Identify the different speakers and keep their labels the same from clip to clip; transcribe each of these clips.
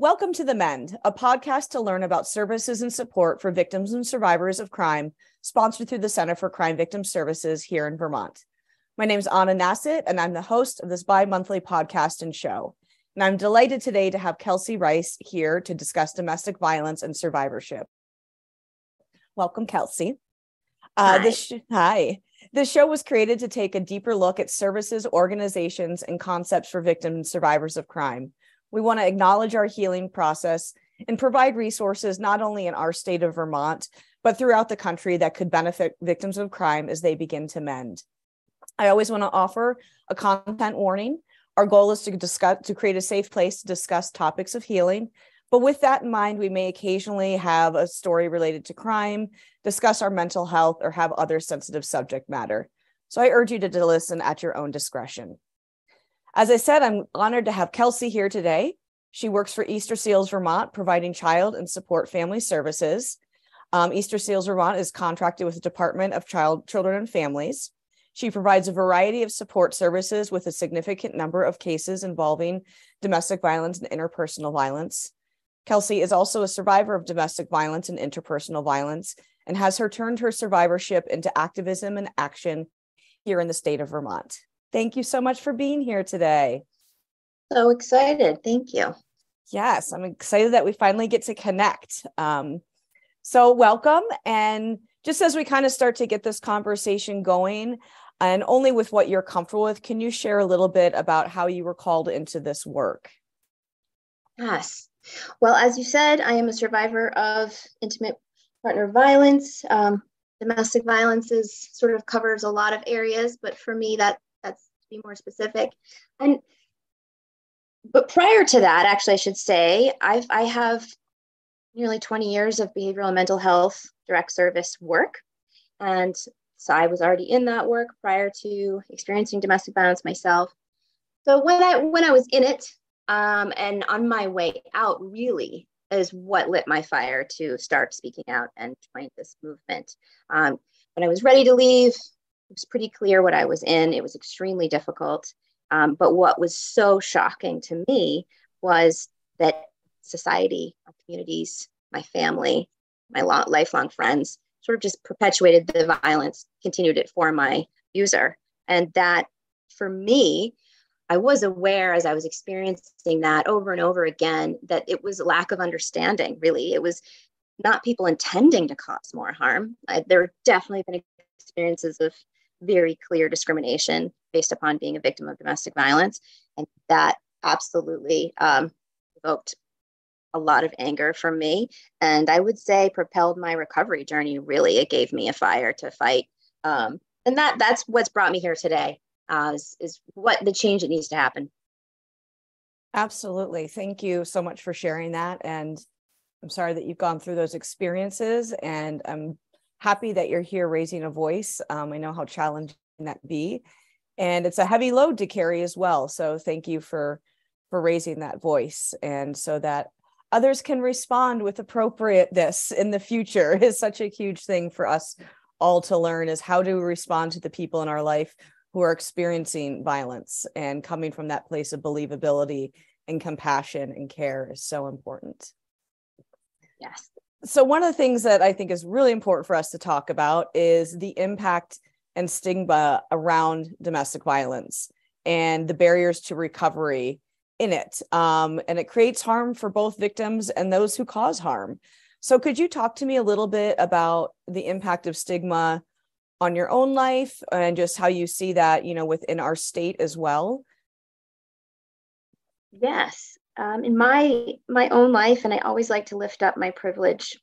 Speaker 1: Welcome to the MEND, a podcast to learn about services and support for victims and survivors of crime, sponsored through the Center for Crime Victim Services here in Vermont. My name is Anna Nasset, and I'm the host of this bi-monthly podcast and show. And I'm delighted today to have Kelsey Rice here to discuss domestic violence and survivorship. Welcome, Kelsey.
Speaker 2: Hi.
Speaker 1: Hi. This show was created to take a deeper look at services, organizations, and concepts for victims and survivors of crime. We want to acknowledge our healing process and provide resources not only in our state of Vermont, but throughout the country that could benefit victims of crime as they begin to mend. I always want to offer a content warning. Our goal is to create a safe place to discuss topics of healing. But with that in mind, we may occasionally have a story related to crime, discuss our mental health, or have other sensitive subject matter. So I urge you to listen at your own discretion. As I said, I'm honored to have Kelsey here today. She works for Easter Seals Vermont, providing child and support family services. Easter Seals Vermont is contracted with the Department of Children and Families. She provides a variety of support services with a significant number of cases involving domestic violence and interpersonal violence. Kelsey is also a survivor of domestic violence and interpersonal violence and has turned her survivorship into activism and action here in the state of Vermont. Thank you so much for being here today.
Speaker 2: So excited. Thank you.
Speaker 1: Yes, I'm excited that we finally get to connect. So welcome. And just as we kind of start to get this conversation going, and only with what you're comfortable with, can you share a little bit about how you were called into this work?
Speaker 2: Yes. Well, as you said, I am a survivor of intimate partner violence. Domestic violence sort of covers a lot of areas, but for me, that's to be more specific. But prior to that, actually, I should say, I have nearly 20 years of behavioral and mental health direct service work. And so I was already in that work prior to experiencing domestic violence myself. So when I was in it, and on my way out really is what lit my fire to start speaking out and join this movement. When I was ready to leave, it was pretty clear what I was in. It was extremely difficult. But what was so shocking to me was that society, our communities, my family, my lifelong friends sort of just perpetuated the violence, continued it for my abuser. And that for me, I was aware as I was experiencing that over and over again, that it was a lack of understanding, really. It was not people intending to cause more harm. There have definitely been experiences of very clear discrimination based upon being a victim of domestic violence. And that absolutely evoked a lot of anger from me. And I would say propelled my recovery journey, really. It gave me a fire to fight. And that's what's brought me here today. Is what the change that needs to happen.
Speaker 1: Absolutely. Thank you so much for sharing that. And I'm sorry that you've gone through those experiences, and I'm happy that you're here raising a voice. I know how challenging that be, and it's a heavy load to carry as well. So thank you for raising that voice, and so that others can respond with appropriateness in the future is such a huge thing for us all to learn, is how to respond to the people in our life who are experiencing violence, and coming from that place of believability and compassion and care is so important.
Speaker 2: Yes.
Speaker 1: So one of the things that I think is really important for us to talk about is the impact and stigma around domestic violence and the barriers to recovery in it. And it creates harm for both victims and those who cause harm. So could you talk to me a little bit about the impact of stigma on your own life and just how you see that, within our state as well?
Speaker 2: Yes. In my own life, and I always like to lift up my privilege.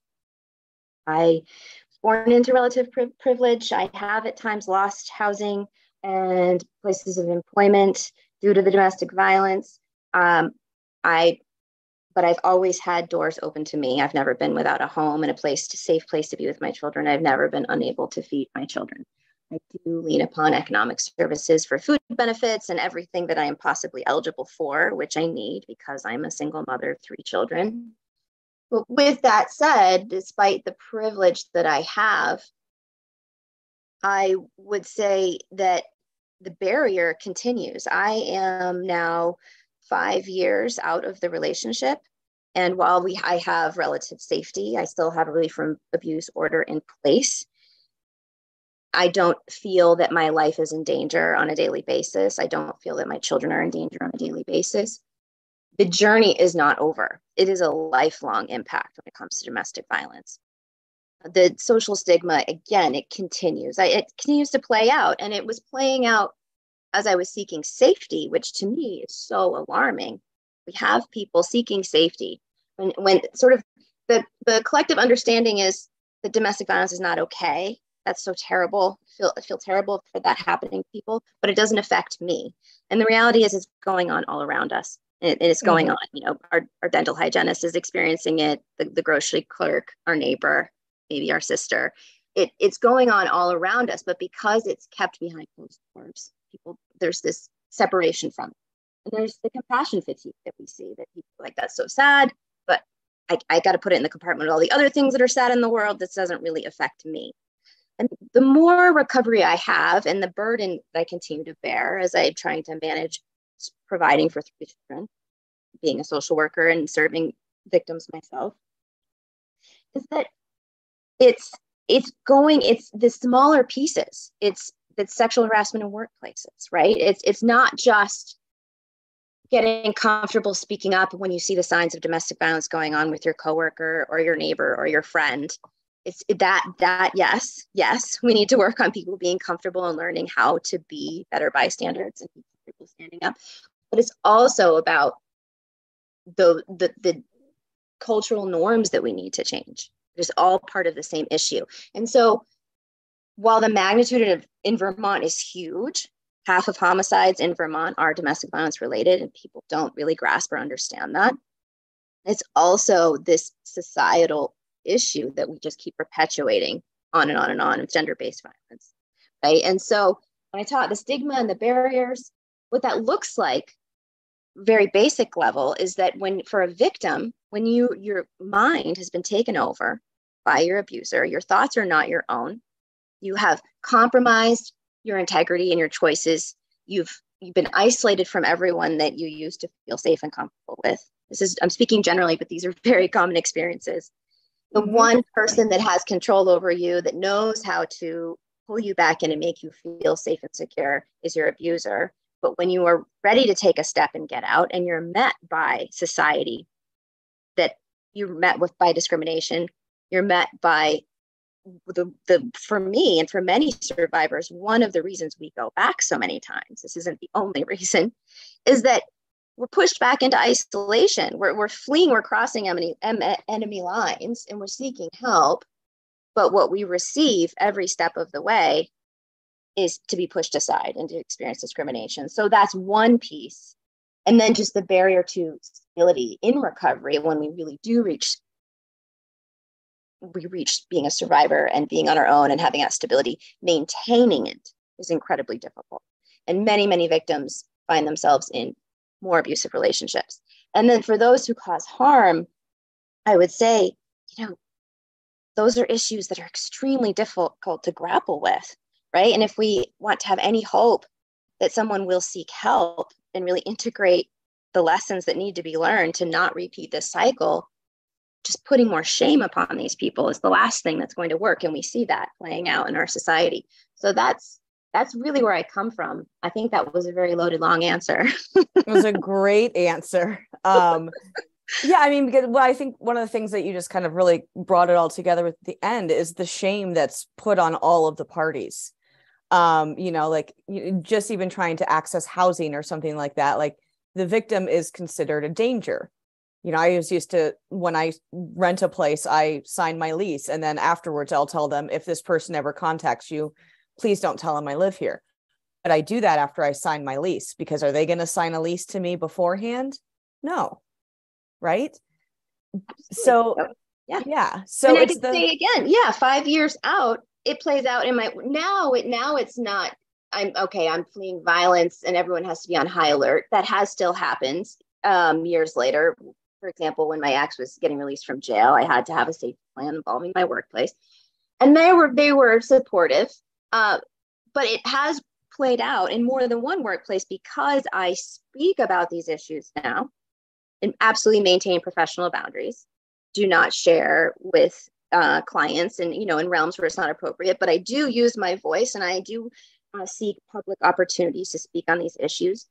Speaker 2: I was born into relative privilege. I have at times lost housing and places of employment due to the domestic violence. But I've always had doors open to me. I've never been without a home and safe place to be with my children. I've never been unable to feed my children. I do lean upon economic services for food benefits and everything that I am possibly eligible for, which I need because I'm a single mother of 3 children. But with that said, despite the privilege that I have, I would say that the barrier continues. I am now 5 years out of the relationship, And while I have relative safety, I still have a relief from abuse order in place. I don't feel that my life is in danger on a daily basis. I don't feel that my children are in danger on a daily basis. The journey is not over. It is a lifelong impact when it comes to domestic violence. The social stigma, again, it continues. It continues to play out. And it was playing out as I was seeking safety, which to me is so alarming. We have people seeking safety when sort of the collective understanding is that domestic violence is not okay. That's so terrible. I feel terrible for that happening to people, but it doesn't affect me. And the reality is it's going on all around us. It's going on. You know, our dental hygienist is experiencing it, the grocery clerk, our neighbor, maybe our sister. It's going on all around us, but because it's kept behind closed doors, there's this separation from it. And there's the compassion fatigue that we see, that people are like, that's so sad, but I got to put it in the compartment of all the other things that are sad in the world. This doesn't really affect me. And the more recovery I have and the burden that I continue to bear as I'm trying to manage providing for 3 children, being a social worker and serving victims myself, is that it's the smaller pieces. It's sexual harassment in workplaces, right? It's not just getting comfortable speaking up when you see the signs of domestic violence going on with your coworker or your neighbor or your friend. It's that yes, we need to work on people being comfortable and learning how to be better bystanders and people standing up. But it's also about the cultural norms that we need to change. It's all part of the same issue. And so while the magnitude in Vermont is huge, half of homicides in Vermont are domestic violence related, and people don't really grasp or understand that. It's also this societal issue that we just keep perpetuating on and on and on with gender-based violence, right? And so when I talk the stigma and the barriers, what that looks like, very basic level, is that for a victim, when your mind has been taken over by your abuser, your thoughts are not your own. You have compromised your integrity and your choices. You've been isolated from everyone that you used to feel safe and comfortable with. I'm speaking generally, but these are very common experiences. The one person that has control over you, that knows how to pull you back in and make you feel safe and secure, is your abuser. But when you are ready to take a step and get out, and you're met by society, that you're met with by discrimination, you're met by for me and for many survivors, one of the reasons we go back so many times, this isn't the only reason, is that we're pushed back into isolation. We're fleeing, we're crossing enemy lines, and we're seeking help. But what we receive every step of the way is to be pushed aside and to experience discrimination. So that's one piece. And then just the barrier to stability in recovery, when we really do reach being a survivor and being on our own and having that stability, maintaining it is incredibly difficult. And many, many victims find themselves in more abusive relationships. And then for those who cause harm, I would say, those are issues that are extremely difficult to grapple with, right? And if we want to have any hope that someone will seek help and really integrate the lessons that need to be learned to not repeat this cycle, just putting more shame upon these people is the last thing that's going to work. And we see that playing out in our society. So that's really where I come from. I think that was a very loaded, long answer.
Speaker 1: It was a great answer. Yeah, I mean, because I think one of the things that you just kind of really brought it all together with the end is the shame that's put on all of the parties. Like just even trying to access housing or something like that, like the victim is considered a danger. I was used to, when I rent a place, I sign my lease, and then afterwards I'll tell them, if this person ever contacts you, please don't tell them I live here. But I do that after I sign my lease, because are they going to sign a lease to me beforehand? No. Right. So, yeah. So
Speaker 2: and I could say again, 5 years out, it plays out in my, now it's not, I'm fleeing violence and everyone has to be on high alert. That has still happened years later. For example, when my ex was getting released from jail, I had to have a safety plan involving my workplace, and they were supportive. But it has played out in more than one workplace, because I speak about these issues now. and absolutely maintain professional boundaries. Do not share with clients and, in realms where it's not appropriate, but I do use my voice and I do seek public opportunities to speak on these issues.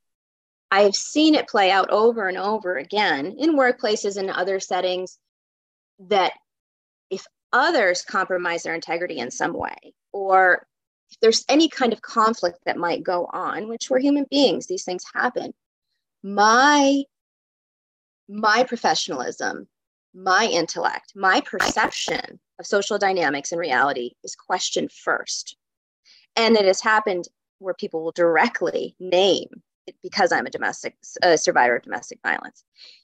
Speaker 2: I've seen it play out over and over again in workplaces and other settings that if others compromise their integrity in some way, or if there's any kind of conflict that might go on, which we're human beings, these things happen, my professionalism, my intellect, my perception of social dynamics and reality is questioned first. And it has happened where people will directly name it because I'm a survivor of domestic violence.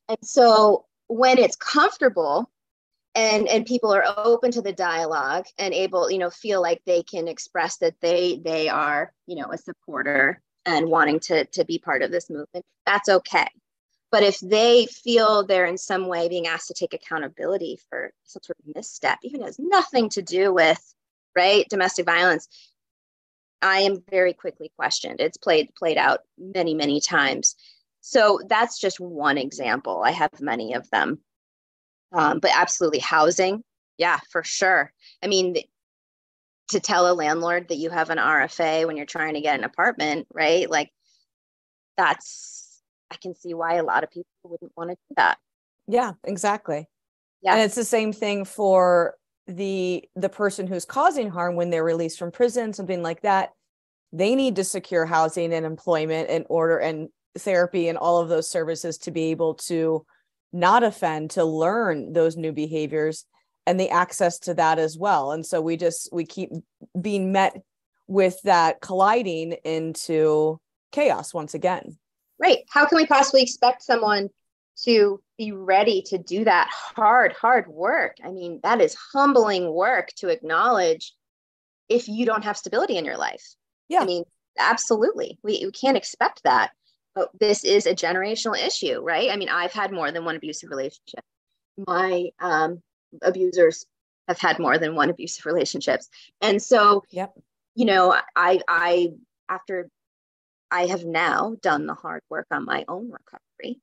Speaker 2: And so when it's comfortable and people are open to the dialogue and able, feel like they can express that they are, a supporter and wanting to be part of this movement, that's okay. But if they feel they're in some way being asked to take accountability for some sort of misstep, even has nothing to do with, right, domestic violence, I am very quickly questioned. It's played out many, many times. So that's just one example. I have many of them. But absolutely housing. Yeah, for sure. I mean, to tell a landlord that you have an RFA when you're trying to get an apartment, right? Like I can see why a lot of people wouldn't want to do that.
Speaker 1: Yeah, exactly.
Speaker 2: Yeah.
Speaker 1: And it's the same thing for the person who's causing harm when they're released from prison, something like that. They need to secure housing and employment in order, and therapy and all of those services to be able to not offend, to learn those new behaviors and the access to that as well. And so we keep being met with that colliding into chaos once again.
Speaker 2: Right. How can we possibly expect someone to be ready to do that hard work? I mean, that is humbling work to acknowledge if you don't have stability in your life.
Speaker 1: Yeah.
Speaker 2: I mean, absolutely. We can't expect that. But this is a generational issue, right? I mean, I've had more than one abusive relationship. My abusers have had more than one abusive relationships. And so,
Speaker 1: yep.
Speaker 2: I after I have now done the hard work on my own recovery,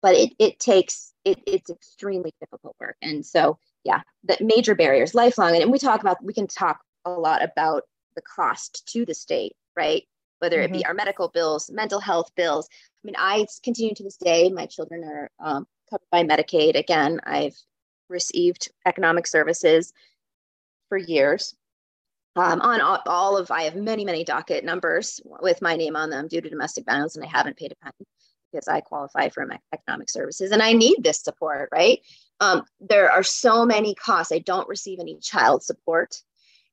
Speaker 2: but it's extremely difficult work. And so, yeah, the major barriers, lifelong, and we can talk a lot about the cost to the state, right? Whether it be our medical bills, mental health bills. I mean, I continue to this day, my children are covered by Medicaid. Again, I've received economic services for years. I have many, many docket numbers with my name on them due to domestic violence, and I haven't paid a penny because I qualify for economic services and I need this support, right? There are so many costs. I don't receive any child support.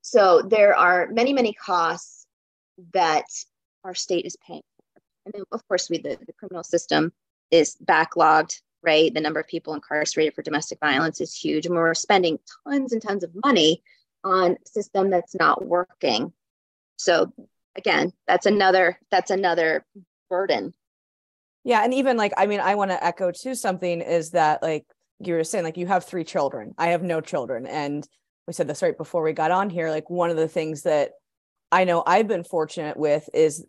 Speaker 2: So there are many, many costs that our state is paying for. And then, of course, the criminal system is backlogged, right? The number of people incarcerated for domestic violence is huge. And we're spending tons and tons of money on a system that's not working. So again, that's another burden.
Speaker 1: Yeah. And even I want to echo too something is that, like you were saying, like you have 3 children. I have no children. And we said this right before we got on here. Like one of the things that I know I've been fortunate with is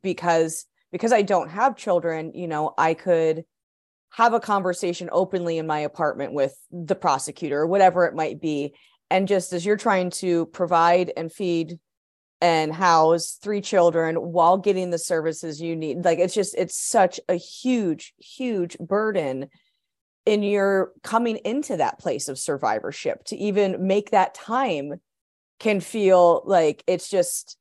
Speaker 1: because I don't have children, I could have a conversation openly in my apartment with the prosecutor or whatever it might be. And just as you're trying to provide and feed and house 3 children while getting the services you need, like it's such a huge, huge burden. And you're coming into that place of survivorship to even make that time can feel like it's just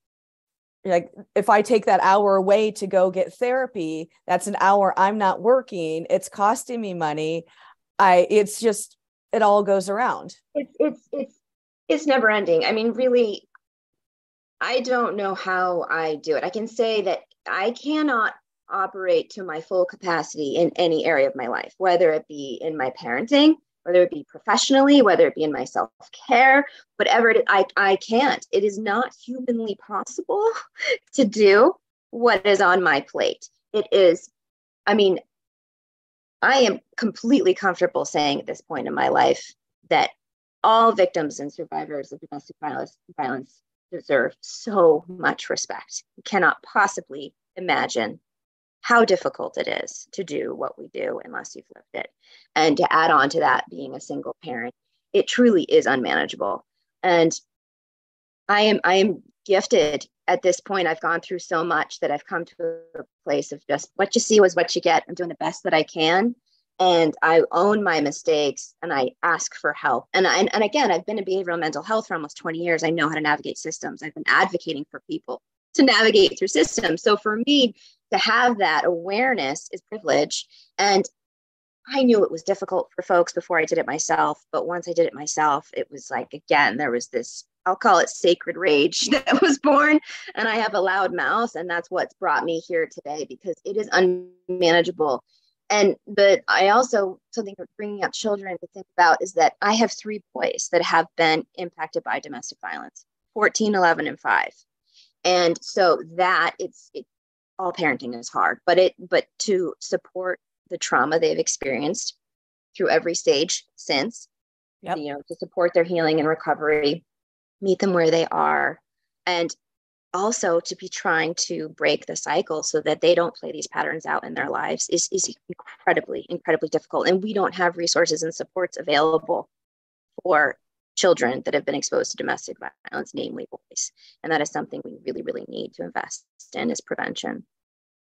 Speaker 1: like, if I take that hour away to go get therapy, that's an hour I'm not working. It's costing me money. It all goes around.
Speaker 2: It's never ending. I mean, really, I don't know how I do it. I can say that I cannot operate to my full capacity in any area of my life, whether it be in my parenting, whether it be professionally, whether it be in my self-care, whatever it is, I can't. It is not humanly possible to do what is on my plate. It is, I mean, I am completely comfortable saying at this point in my life that all victims and survivors of domestic violence deserve so much respect. You cannot possibly imagine how difficult it is to do what we do unless you've lived it. And to add on to that, being a single parent, it truly is unmanageable. And I am gifted at this point. I've gone through so much that I've come to a place of just what you see was what you get. I'm doing the best that I can. And I own my mistakes and I ask for help. And again, I've been in behavioral mental health for almost 20 years. I know how to navigate systems. I've been advocating for people to navigate through systems. So for me to have that awareness is privilege. And I knew it was difficult for folks before I did it myself. But once I did it myself, it was like, again, there was this, I'll call it sacred rage that was born. And I have a loud mouth. And that's what's brought me here today, because it is unmanageable. But I also, something for bringing up children to think about is that I have 3 boys that have been impacted by domestic violence, 14, 11, and 5. And so that all parenting is hard, but to support the trauma they've experienced through every stage since,
Speaker 1: Yep.
Speaker 2: To support their healing and recovery, meet them where they are, and also to be trying to break the cycle so that they don't play these patterns out in their lives is incredibly, incredibly difficult. And we don't have resources and supports available for children that have been exposed to domestic violence, namely boys. And that is something we really, really need to invest in, is prevention.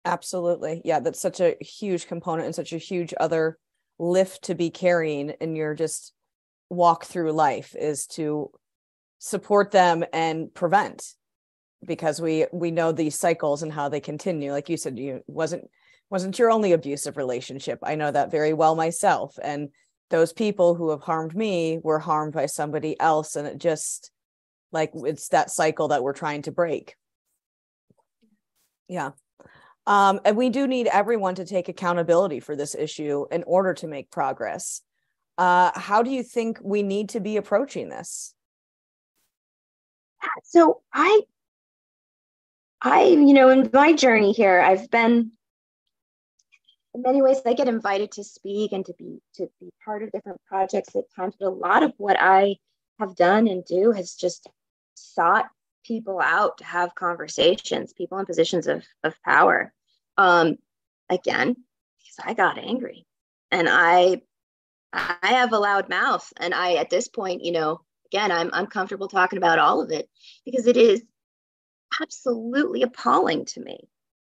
Speaker 1: Absolutely. Yeah, that's such a huge component and such a huge other lift to be carrying in your just walk through life, is to support them and prevent, because we know these cycles and how they continue. Like you said, you wasn't your only abusive relationship. I know that very well myself. And those people who have harmed me were harmed by somebody else. And it just, like, it's that cycle that we're trying to break. Yeah. And we do need everyone to take accountability for this issue in order to make progress. How do you think we need to be approaching this?
Speaker 2: So in my journey here, I've been, in many ways, I get invited to speak and to be part of different projects at times. But a lot of what I have done and do has just sought people out to have conversations, people in positions of power. Again, because I got angry, and I have a loud mouth, and at this point, again, I'm comfortable talking about all of it, because it is absolutely appalling to me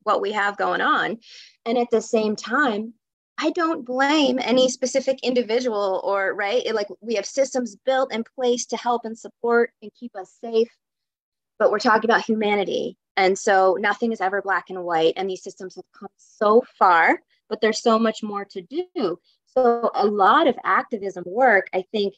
Speaker 2: what we have going on. And at the same time, I don't blame any specific individual, or right, like, we have systems built in place to help and support and keep us safe, but we're talking about humanity. And so nothing is ever black and white, and these systems have come so far, but there's so much more to do. So a lot of activism work, I think,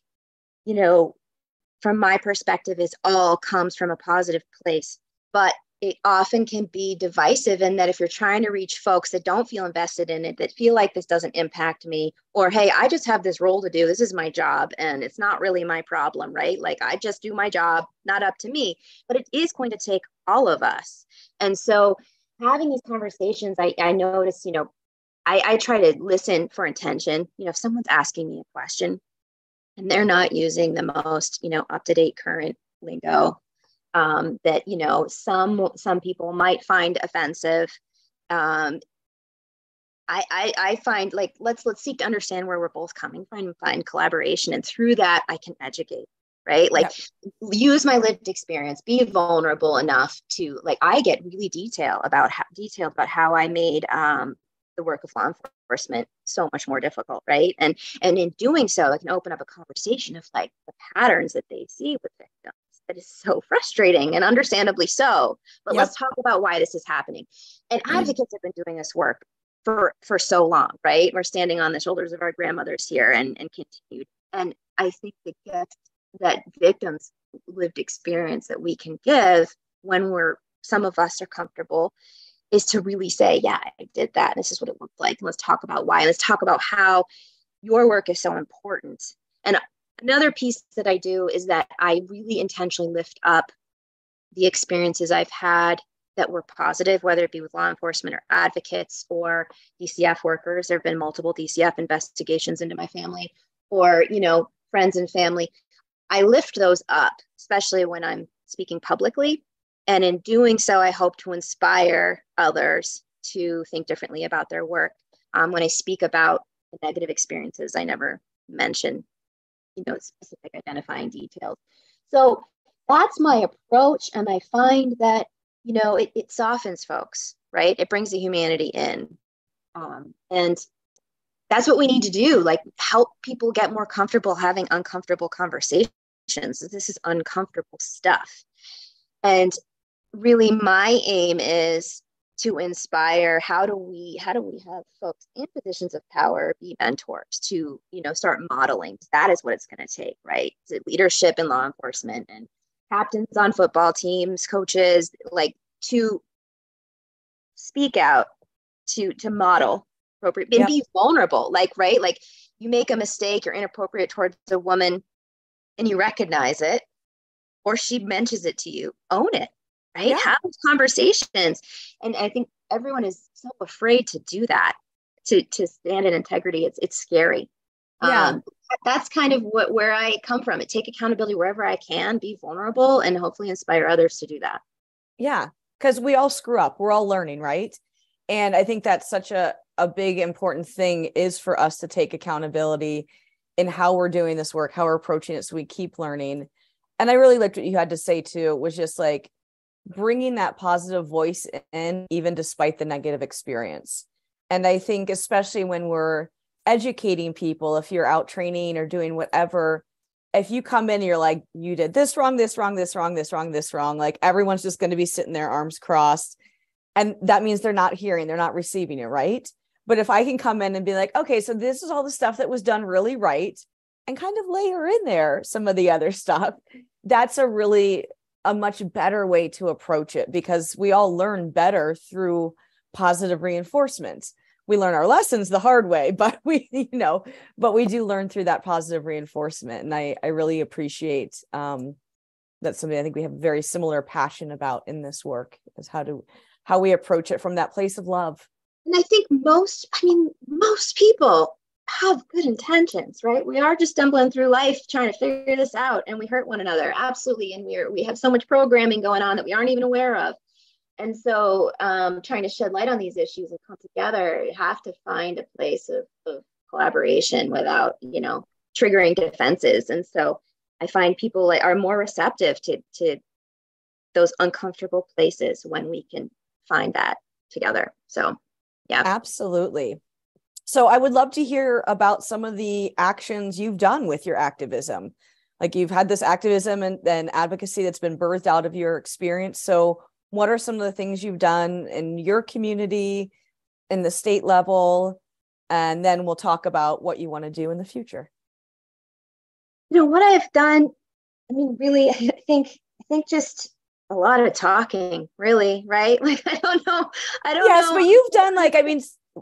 Speaker 2: from my perspective, is all comes from a positive place, but it often can be divisive, in that if you're trying to reach folks that don't feel invested in it, that feel like this doesn't impact me, or, hey, I just have this role to do, this is my job, and it's not really my problem, right? Like, I just do my job, not up to me. But it is going to take all of us. And so having these conversations, I notice, I try to listen for intention. If someone's asking me a question and they're not using the most, up-to-date current lingo, that, some people might find offensive. I find, like, let's seek to understand where we're both coming from and find collaboration. And through that, I can educate, right? Like, use my lived experience, be vulnerable enough to, like, I get really detailed about how I made, the work of law enforcement so much more difficult, right? And in doing so, I can open up a conversation of, like, the patterns that they see with victims. That is so frustrating, and understandably so. But let's talk about why this is happening. And advocates have been doing this work for so long, right? We're standing on the shoulders of our grandmothers here, and continued. And I think the gift that victims' lived experience that we can give when some of us are comfortable, is to really say, yeah, I did that. This is what it looked like. And let's talk about why. Let's talk about how your work is so important. And another piece that I do is that I really intentionally lift up the experiences I've had that were positive, whether it be with law enforcement or advocates or DCF workers. There have been multiple DCF investigations into my family, or, friends and family. I lift those up, especially when I'm speaking publicly. And in doing so, I hope to inspire others to think differently about their work. When I speak about the negative experiences, I never mention, specific identifying details. So that's my approach. And I find that, it softens folks, right? It brings the humanity in. And that's what we need to do, like help people get more comfortable having uncomfortable conversations. This is uncomfortable stuff. And really my aim is to inspire, how do we have folks in positions of power be mentors to, start modeling. That is what it's going to take, right? Leadership in law enforcement and captains on football teams, coaches, like to speak out, to model appropriate and be vulnerable, right? Like you make a mistake, you're inappropriate towards a woman and you recognize it, or she mentions it to you, own it. Right? Yeah. Have conversations. And I think everyone is so afraid to do that, to stand in integrity. It's scary. Yeah. That's kind of where I come from. Take accountability wherever I can, be vulnerable, and hopefully inspire others to do that.
Speaker 1: Yeah. Because we all screw up. We're all learning, right? And I think that's such a big, important thing is for us to take accountability in how we're doing this work, how we're approaching it, so we keep learning. And I really liked what you had to say too, was just like, bringing that positive voice in, even despite the negative experience. And I think especially when we're educating people, if you're out training or doing whatever, if you come in and you're like, you did this wrong, this wrong, this wrong, this wrong, this wrong, like everyone's just going to be sitting there, arms crossed. And that means they're not hearing, they're not receiving it, right? But if I can come in and be like, okay, so this is all the stuff that was done really right, and kind of layer in there some of the other stuff, that's a much better way to approach it, because we all learn better through positive reinforcement. We learn our lessons the hard way, but we do learn through that positive reinforcement. And I really appreciate that's something I think we have a very similar passion about in this work, is how we approach it from that place of love.
Speaker 2: And I think most people have good intentions, right? We are just stumbling through life trying to figure this out, and we hurt one another. Absolutely. And we have so much programming going on that we aren't even aware of. And so trying to shed light on these issues and come together, you have to find a place of collaboration without, triggering defenses. And so I find people are more receptive to those uncomfortable places when we can find that together. So, yeah.
Speaker 1: Absolutely. So I would love to hear about some of the actions you've done with your activism. Like, you've had this activism and advocacy that's been birthed out of your experience. So what are some of the things you've done in your community, in the state level? And then we'll talk about what you want to do in the future.
Speaker 2: What I've done, really, I think just a lot of talking, really, right? Like, I don't know.
Speaker 1: Yes, but you've done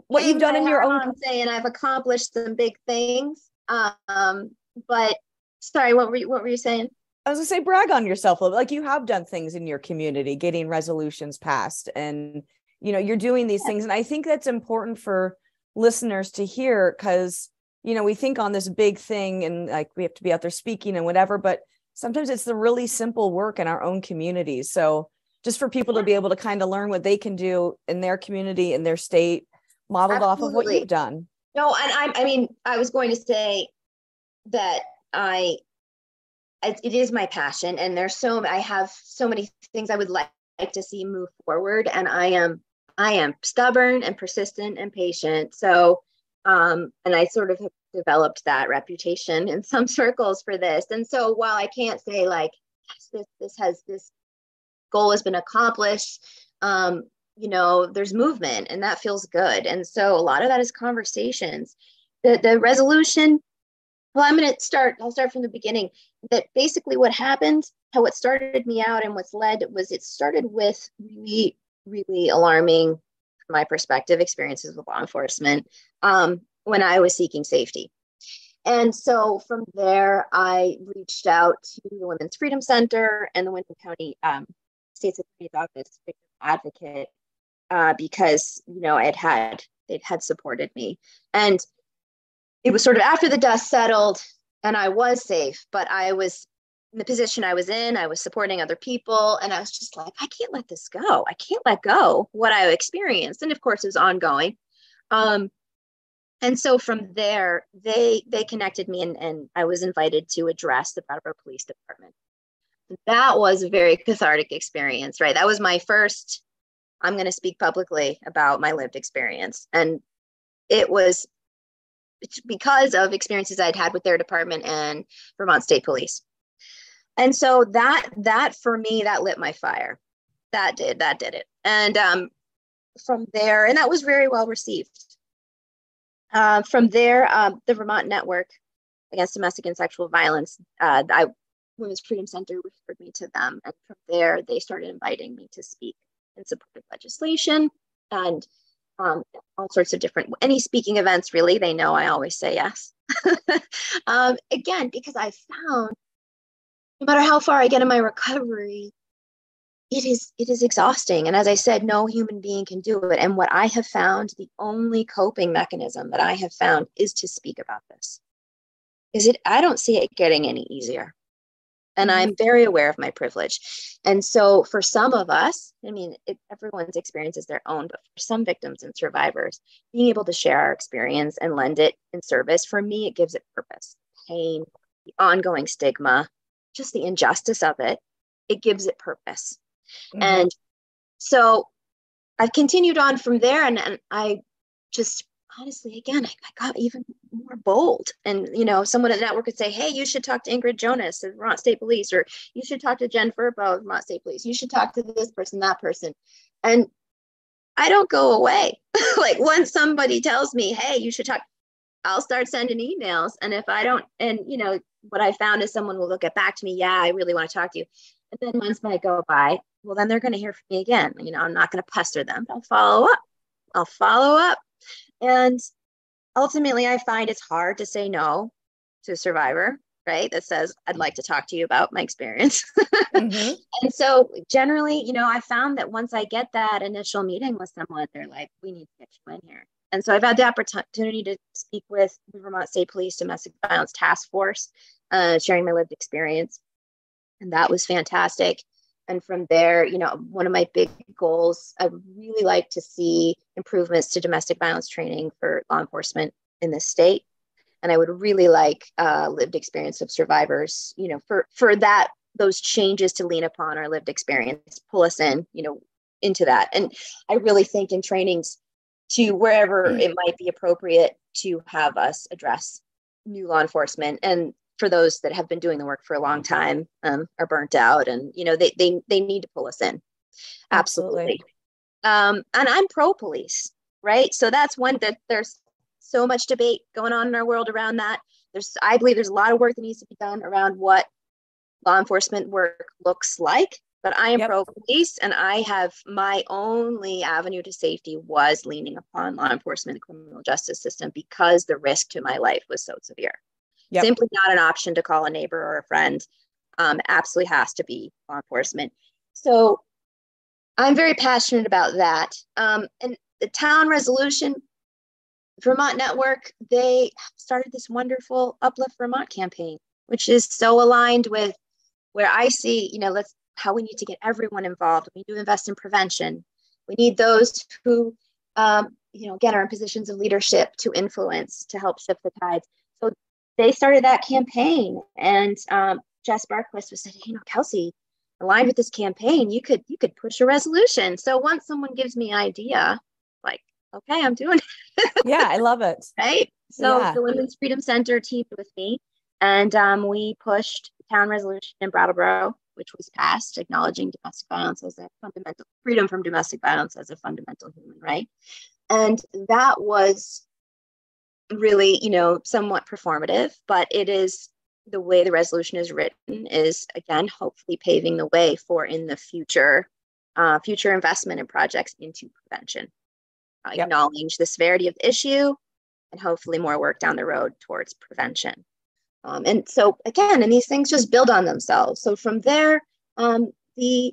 Speaker 1: what you've done in your own.
Speaker 2: I'm saying I've accomplished some big things. But sorry, what were you saying?
Speaker 1: I was gonna say, brag on yourself a little bit. Like, you have done things in your community, getting resolutions passed, and you're doing these things. And I think that's important for listeners to hear, because we think on this big thing and like we have to be out there speaking and whatever, but sometimes it's the really simple work in our own communities. So just for people to be able to kind of learn what they can do in their community, in their state, modeled off of what you've done.
Speaker 2: No, and I was going to say that it is my passion, and I have so many things I would like to see move forward, and I am stubborn and persistent and patient. So, and I sort of have developed that reputation in some circles for this. And so while I can't say like, yes, this goal has been accomplished, there's movement, and that feels good. And so a lot of that is conversations. The resolution, well, I'll start from the beginning. That basically what happened, how it started me out and what's led was, it started with really, really alarming, from my perspective, experiences with law enforcement when I was seeking safety. And so from there, I reached out to the Women's Freedom Center and the Windham County State's Attorney's Office Victim Advocate, because they'd had supported me. And it was sort of after the dust settled and I was safe, but I was in the position I was in, I was supporting other people, and I was just like, I can't let this go. I can't let go what I experienced. And of course, it was ongoing. And so from there, they connected me, and I was invited to address the Brattleboro Police Department. That was a very cathartic experience, right? That was my first, I'm going to speak publicly about my lived experience. And it was because of experiences I'd had with their department and Vermont State Police. And so that for me, that lit my fire. That did it. And from there, and that was very well received. From there, the Vermont Network Against Domestic and Sexual Violence, Women's Freedom Center referred me to them. And from there, they started inviting me to speak in support of legislation and all sorts of different, any speaking events, really. They know I always say yes. Again, because I found no matter how far I get in my recovery, it is exhausting. And as I said, no human being can do it. And what I have found, the only coping mechanism that I have found is to speak about this. I don't see it getting any easier. And I'm very aware of my privilege. And so for some of us, I mean, everyone's experience is their own, but for some victims and survivors, being able to share our experience and lend it in service, for me, it gives it purpose. Pain, the ongoing stigma, just the injustice of it, it gives it purpose. And so I've continued on from there, and I just, honestly, again, I got even more bold. And, someone at the network could say, hey, you should talk to Ingrid Jonas of Vermont State Police, or you should talk to Jen Furbo of Vermont State Police. You should talk to this person, that person. And I don't go away. Like once somebody tells me, hey, you should talk, I'll start sending emails. And if I don't, and what I found is someone will get back to me. Yeah, I really want to talk to you. And then months might go by. Well, then they're going to hear from me again. I'm not going to pester them. I'll follow up. And ultimately, I find it's hard to say no to a survivor, right? That says, I'd like to talk to you about my experience. And so generally, I found that once I get that initial meeting with someone, they're like, we need to get you in here. And so I've had the opportunity to speak with the Vermont State Police Domestic Violence Task Force, sharing my lived experience. And that was fantastic. And from there, one of my big goals, I would really like to see improvements to domestic violence training for law enforcement in this state. And I would really like lived experience of survivors, for those changes to lean upon our lived experience, pull us in, into that. And I really think in trainings to wherever it might be appropriate to have us address new law enforcement, and for those that have been doing the work for a long time, are burnt out, and they need to pull us in. Absolutely. And I'm pro police, right? So that's one that there's so much debate going on in our world around that. I believe there's a lot of work that needs to be done around what law enforcement work looks like. But I am pro police, and I have my only avenue to safety was leaning upon law enforcement and criminal justice system, because the risk to my life was so severe. Simply not an option to call a neighbor or a friend. Absolutely has to be law enforcement. So I'm very passionate about that. And the town resolution, Vermont Network, they started this wonderful Uplift Vermont campaign, which is so aligned with where I see, how we need to get everyone involved. We need to invest in prevention. We need those who, again, are in positions of leadership to influence, to help shift the tides. So they started that campaign, and Jess Barquist was saying, Kelsey, aligned with this campaign, you could push a resolution. So once someone gives me an idea, like, okay, I'm doing it.
Speaker 1: Yeah, I love it.
Speaker 2: Right. So the Women's Freedom Center teamed with me, and we pushed town resolution in Brattleboro, which was passed, acknowledging domestic violence as a fundamental freedom from domestic violence as a fundamental human right. And that was really, somewhat performative, but it is the way the resolution is written is, again, hopefully paving the way for in the future investment in projects into prevention, acknowledge the severity of the issue, and hopefully more work down the road towards prevention. And so again, and these things just build on themselves. So from there, the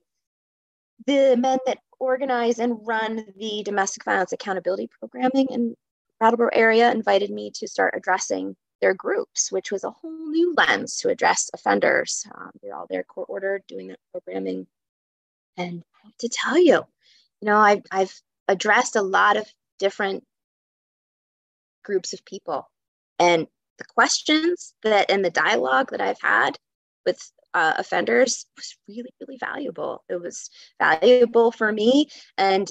Speaker 2: men that organize and run the domestic violence accountability programming in Brattleboro area invited me to start addressing their groups, which was a whole new lens to address offenders. They're all there court ordered doing that programming. And I have to tell you, I've addressed a lot of different groups of people, and the questions and the dialogue that I've had with offenders was really, really valuable. It was valuable for me, and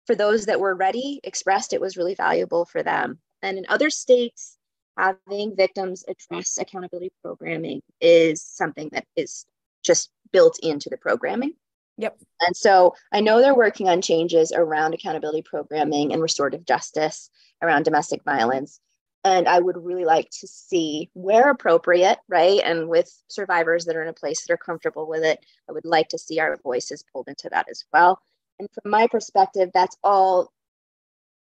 Speaker 2: for those that were ready, expressed it was really valuable for them. And in other states, having victims address accountability programming is something that is just built into the programming.
Speaker 1: Yep.
Speaker 2: And so I know they're working on changes around accountability programming and restorative justice around domestic violence. And I would really like to see, where appropriate, right, and with survivors that are in a place that are comfortable with it, I would like to see our voices pulled into that as well. And from my perspective, that's all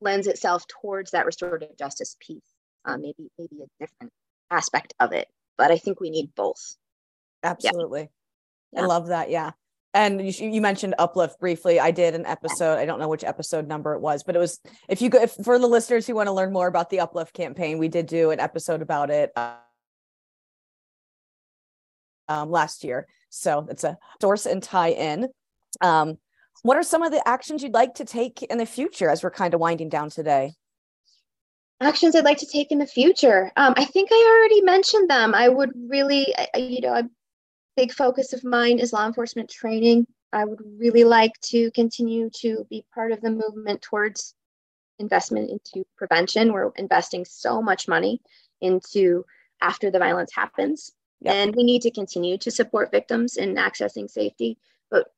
Speaker 2: lends itself towards that restorative justice piece, maybe a different aspect of it. But I think we need both.
Speaker 1: Absolutely.
Speaker 2: Yeah.
Speaker 1: I love that. Yeah. And you mentioned Uplift briefly. I did an episode. I don't know which episode number it was, but it was, if for the listeners who want to learn more about the Uplift campaign, we did do an episode about it last year. So it's a source and tie in. What are some of the actions you'd like to take in the future as we're kind of winding down today?
Speaker 2: Actions I'd like to take in the future. I think I already mentioned them. I would really, a big focus of mine is law enforcement training. I would really like to continue to be part of the movement towards investment into prevention. We're investing so much money into after the violence happens. Yep. And we need to continue to support victims in accessing safety, but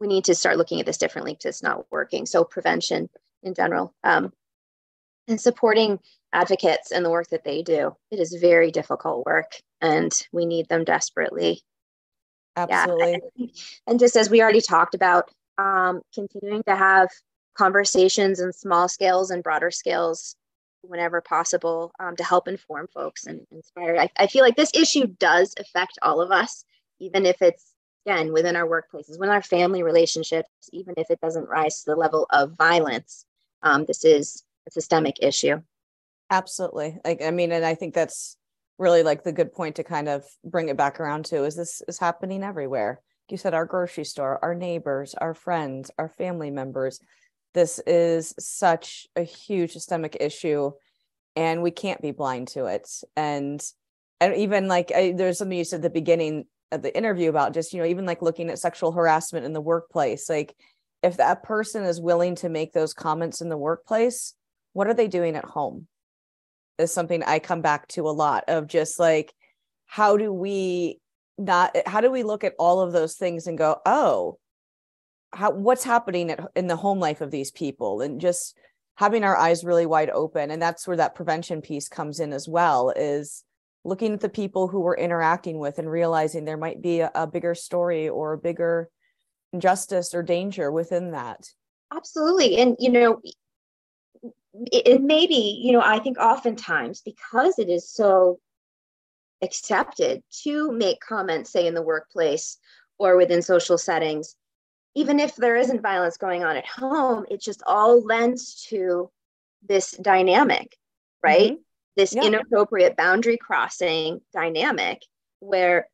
Speaker 2: we need to start looking at this differently because it's not working. So prevention in general, and supporting advocates and the work that they do. It is very difficult work and we need them desperately.
Speaker 1: Absolutely.
Speaker 2: Yeah. And just as we already talked about, continuing to have conversations in small scales and broader scales whenever possible, to help inform folks and inspire. I feel like this issue does affect all of us, even if it's, again, within our workplaces, within our family relationships, even if it doesn't rise to the level of violence. This is a systemic issue.
Speaker 1: Absolutely. And I think that's really like the good point to kind of bring it back around to, is this is happening everywhere. You said our grocery store, our neighbors, our friends, our family members. This is such a huge systemic issue and we can't be blind to it. And even there's something you said at the beginning of the interview about just, even like looking at sexual harassment in the workplace. Like if that person is willing to make those comments in the workplace, what are they doing at home? Is something I come back to a lot of, just like, how do we look at all of those things and go, oh, what's happening in the home life of these people, and just having our eyes really wide open. And that's where that prevention piece comes in as well, is looking at the people who we're interacting with and realizing there might be a bigger story or a bigger injustice or danger within that.
Speaker 2: Absolutely. And, it may be, I think oftentimes because it is so accepted to make comments, say in the workplace or within social settings, even if there isn't violence going on at home, it just all lends to this dynamic, right? Mm-hmm. This inappropriate boundary crossing dynamic where,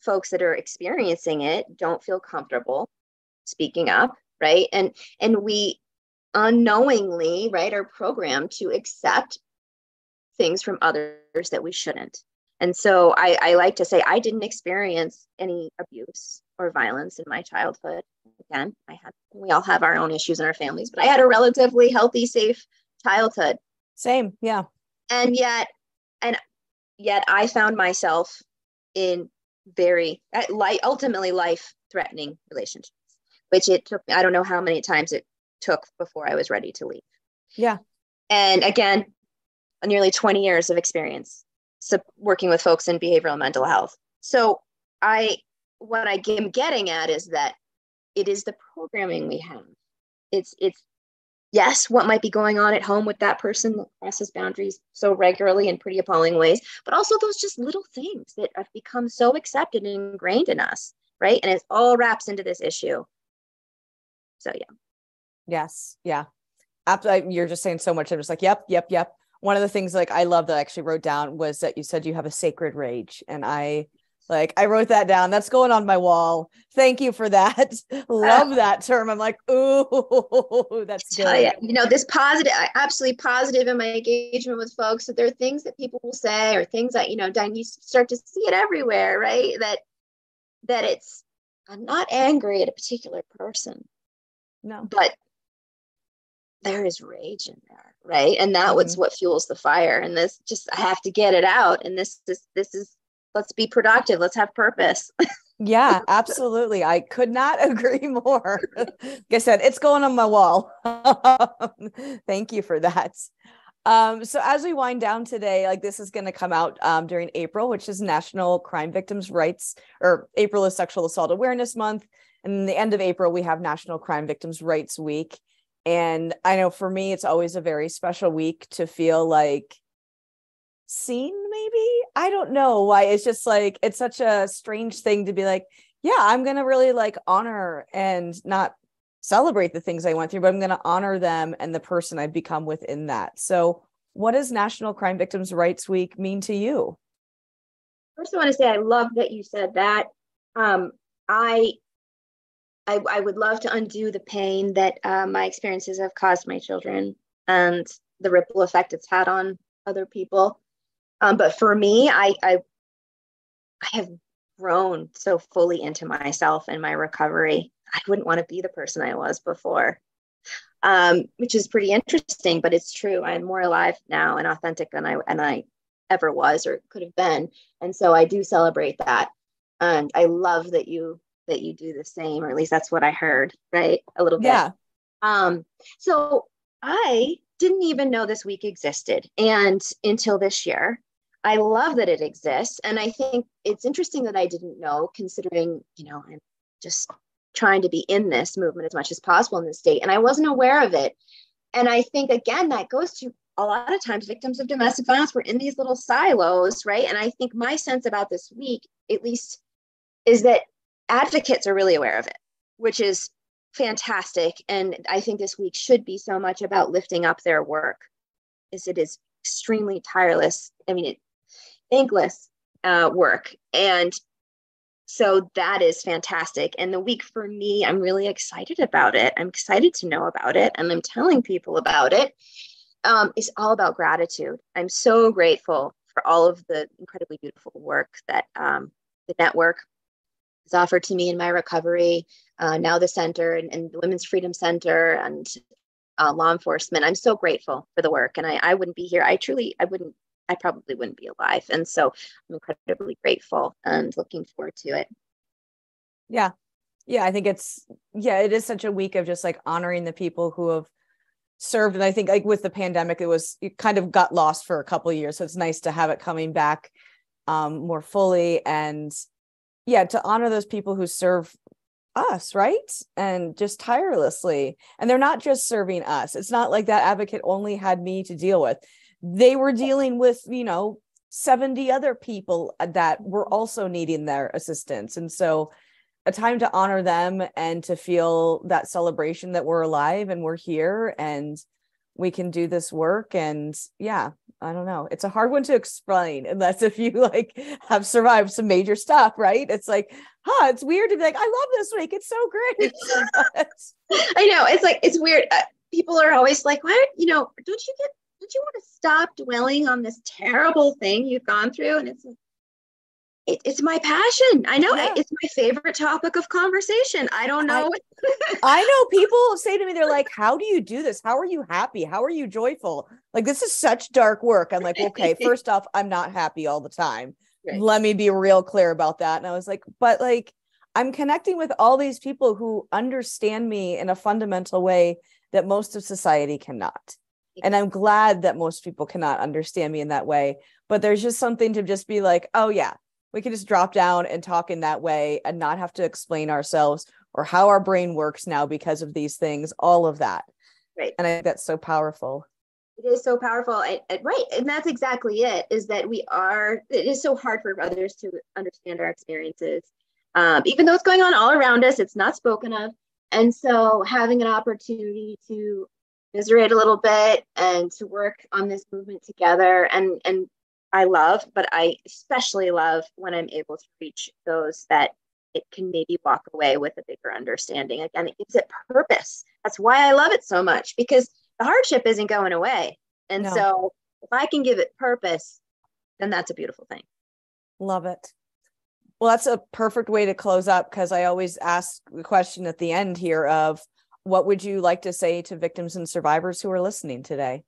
Speaker 2: folks that are experiencing it don't feel comfortable speaking up, right? And we unknowingly, right, are programmed to accept things from others that we shouldn't. And so I like to say I didn't experience any abuse or violence in my childhood. Again, we all have our own issues in our families, but I had a relatively healthy, safe childhood.
Speaker 1: Same. Yeah.
Speaker 2: And yet I found myself in very ultimately life-threatening relationships, which it took, I don't know how many times it took before I was ready to leave.
Speaker 1: Yeah.
Speaker 2: And again, nearly 20 years of experience working with folks in behavioral mental health. So what I am getting at is that it is the programming we have. It's yes, what might be going on at home with that person that crosses boundaries so regularly in pretty appalling ways, but also those just little things that have become so accepted and ingrained in us, right? And it all wraps into this issue. So yeah.
Speaker 1: Yes. Yeah. You're just saying so much. I'm just like, yep. one of the things like I love that I actually wrote down was that you said you have a sacred rage. And I wrote that down. That's going on my wall. Thank you for that. Love that term. I'm like, ooh, that's good.
Speaker 2: This positive, absolutely positive in my engagement with folks. So there are things that people will say or things that, Diane, you start to see it everywhere, right? That it's, I'm not angry at a particular person.
Speaker 1: No.
Speaker 2: But there is rage in there, right? And that was what fuels the fire. And this just, I have to get it out. And this is, let's be productive. Let's have purpose.
Speaker 1: Yeah, absolutely. I could not agree more. Like I said, it's going on my wall. Thank you for that. So as we wind down today, like this is going to come out during April, which is National Crime Victims' Rights, or April is Sexual Assault Awareness Month. And the end of April, we have National Crime Victims' Rights Week. And I know for me, it's always a very special week to feel like seen, maybe. I don't know why. It's just like, it's such a strange thing to be like, yeah, I'm going to really like honor and not celebrate the things I went through, but I'm going to honor them and the person I've become within that. So what does National Crime Victims' Rights Week mean to you?
Speaker 2: First, I want to say I love that you said that. I would love to undo the pain that my experiences have caused my children and the ripple effect it's had on other people. But for me, I have grown so fully into myself and my recovery. I wouldn't want to be the person I was before, which is pretty interesting, but it's true. I'm more alive now and authentic than I ever was or could have been. And so I do celebrate that. And I love that you do the same, or at least that's what I heard, right? A little bit.
Speaker 1: Yeah.
Speaker 2: So I didn't even know this week existed. And until this year, I love that it exists. And I think it's interesting that I didn't know, considering, I'm just trying to be in this movement as much as possible in this state. And I wasn't aware of it. And I think, again, that goes to a lot of times victims of domestic violence were in these little silos, right? And I think my sense about this week, at least, is that advocates are really aware of it, which is fantastic. And I think this week should be so much about lifting up their work, as it is extremely tireless. I mean, thankless work. And so that is fantastic. And the week for me, I'm really excited about it. I'm excited to know about it. And I'm telling people about it. It's all about gratitude. I'm so grateful for all of the incredibly beautiful work that the network has offered to me in my recovery. Now the center and the Women's Freedom Center and law enforcement. I'm so grateful for the work. And I wouldn't be here. I probably wouldn't be alive. And so I'm incredibly grateful and looking forward to it.
Speaker 1: Yeah. Yeah. I think it is such a week of just like honoring the people who have served. And I think like with the pandemic, it kind of got lost for a couple of years. So it's nice to have it coming back more fully. And yeah, to honor those people who serve us, right? And just tirelessly. And they're not just serving us. It's not like that advocate only had me to deal with. They were dealing with, 70 other people that were also needing their assistance. And so a time to honor them and to feel that celebration that we're alive and we're here and we can do this work. And yeah, I don't know. It's a hard one to explain unless if you like have survived some major stuff, right? It's like, it's weird to be like, I love this week. It's so great.
Speaker 2: I know. It's like, it's weird. People are always like, why, don't you want to stop dwelling on this terrible thing you've gone through? And it's my passion. I know. Yeah. It's my favorite topic of conversation. I don't know.
Speaker 1: I know people say to me, they're like, how do you do this? How are you happy? How are you joyful? Like, this is such dark work. I'm like, okay, first off, I'm not happy all the time. Right. Let me be real clear about that. And I was like, but like, I'm connecting with all these people who understand me in a fundamental way that most of society cannot. And I'm glad that most people cannot understand me in that way. But there's just something to just be like, oh yeah, we can just drop down and talk in that way and not have to explain ourselves or how our brain works now because of these things, all of that.
Speaker 2: Right.
Speaker 1: And I think that's so powerful.
Speaker 2: It is so powerful. Right. And that's exactly it, is that it is so hard for others to understand our experiences. Even though it's going on all around us, it's not spoken of. And so having an opportunity to commiserate a little bit and to work on this movement together. And I especially love when I'm able to reach those that it can maybe walk away with a bigger understanding. Again, it gives it purpose. That's why I love it so much, because the hardship isn't going away. And so if I can give it purpose, then that's a beautiful thing.
Speaker 1: Love it. Well, that's a perfect way to close up, because I always ask the question at the end here of, what would you like to say to victims and survivors who are listening today?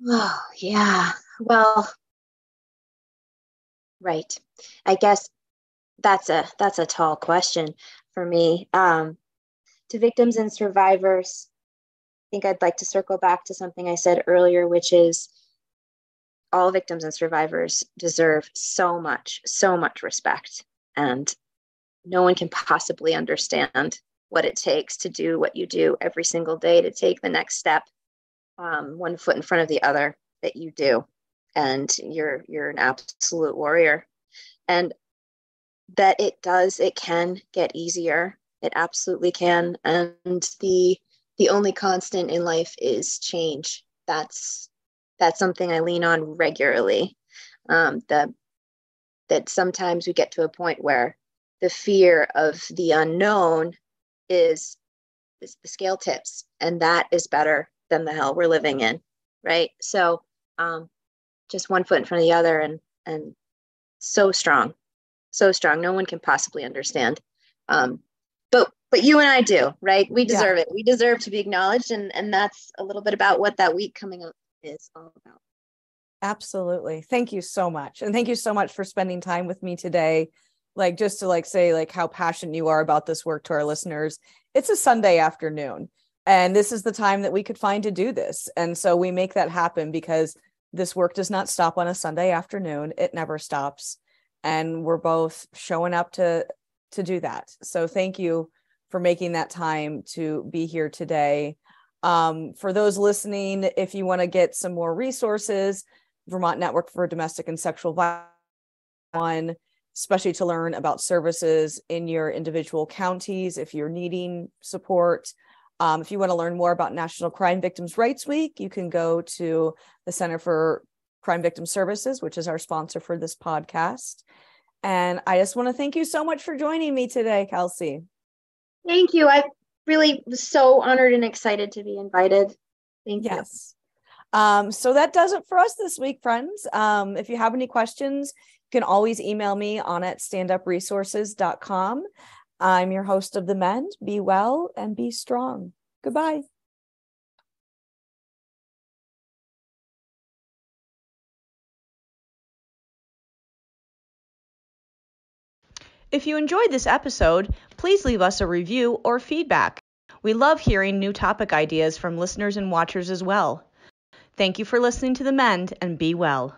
Speaker 2: Oh, yeah. Well, right. I guess that's a tall question for me. To victims and survivors, I think I'd like to circle back to something I said earlier, which is all victims and survivors deserve so much respect. And no one can possibly understand what it takes to do what you do every single day, to take the next step, one foot in front of the other that you do. And you're an absolute warrior. And that it can get easier. It absolutely can. And the only constant in life is change. That's something I lean on regularly. That sometimes we get to a point where the fear of the unknown is the scale tips, and that is better than the hell we're living in, right? So just one foot in front of the other, and so strong. No one can possibly understand. But you and I do, right? We deserve it. We deserve to be acknowledged, and that's a little bit about what that week coming up is all about.
Speaker 1: Absolutely. Thank you so much. And thank you so much for spending time with me today. Like, just to say how passionate you are about this work to our listeners. It's a Sunday afternoon, and this is the time that we could find to do this. And so we make that happen because this work does not stop on a Sunday afternoon. It never stops. And we're both showing up to do that. So thank you for making that time to be here today. For those listening, if you want to get some more resources, Vermont Network for Domestic and Sexual Violence, especially to learn about services in your individual counties if you're needing support. If you want to learn more about National Crime Victims' Rights Week, you can go to the Center for Crime Victim Services, which is our sponsor for this podcast. And I just want to thank you so much for joining me today, Kelsey.
Speaker 2: Thank you. I really was so honored and excited to be invited. Thank you.
Speaker 1: Yes. So that does it for us this week, friends. If you have any questions, you can always email me on at standupresources.com. I'm your host of the MEND. Be well and be strong. Goodbye. If you enjoyed this episode, please leave us a review or feedback. We love hearing new topic ideas from listeners and watchers as well. Thank you for listening to The MEND, and be well.